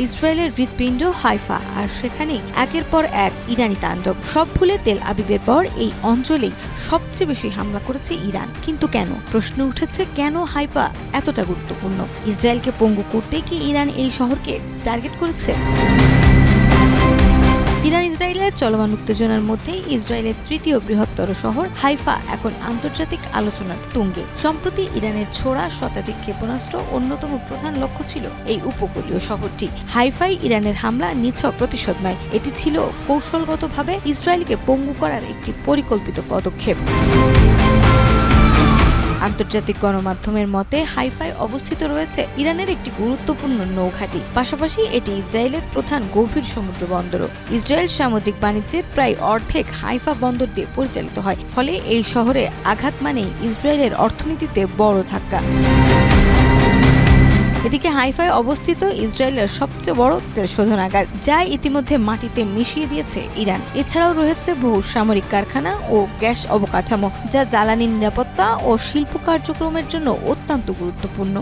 ইসরায়েলের হৃৎপিণ্ড হাইফা, আর সেখানেই একের পর এক ইরানি তাণ্ডব। সব ভুলে তেল আবিবের পর এই অঞ্চলেই সবচেয়ে বেশি হামলা করেছে ইরান। কিন্তু কেন? প্রশ্ন উঠেছে, কেন হাইফা এতটা গুরুত্বপূর্ণ? ইসরায়েলকে পঙ্গু করতেই কি ইরান এই শহরকে টার্গেট করেছে? ইরান ইসরায়েলের চলমান উত্তেজনার মধ্যে ইসরায়েলের তৃতীয় বৃহত্তর শহর হাইফা এখন আন্তর্জাতিক আলোচনার তুঙ্গে। সম্প্রতি ইরানের ছোড়া শতাধিক ক্ষেপণাস্ত্র অন্যতম প্রধান লক্ষ্য ছিল এই উপকূলীয় শহরটি। হাইফাই ইরানের হামলা নিছক প্রতিশোধ নয়, এটি ছিল কৌশলগতভাবে ইসরায়েলকে পঙ্গু করার একটি পরিকল্পিত পদক্ষেপ। আন্তর্জাতিক গণমাধ্যমের মতে হাইফায় অবস্থিত রয়েছে ইরানের একটি গুরুত্বপূর্ণ নৌঘাঁটি, পাশাপাশি এটি ইসরায়েলের প্রধান গভীর সমুদ্র বন্দরও। ইসরায়েল সামুদ্রিক বাণিজ্যের প্রায় অর্ধেক হাইফা বন্দর দিয়ে পরিচালিত হয়, ফলে এই শহরে আঘাত মানেই ইসরায়েলের অর্থনীতিতে বড় ধাক্কা। এদিকে হাইফায় অবস্থিত ইসরায়েলের সবচেয়ে বড় তেল শোধনাগার, যা ইতিমধ্যে মাটিতে মিশিয়ে দিয়েছে ইরান। এছাড়াও রয়েছে বহু সামরিক কারখানা ও গ্যাস অবকাঠামো, যা জ্বালানি নিরাপত্তা ও শিল্প কার্যক্রমের জন্য অত্যন্ত গুরুত্বপূর্ণ।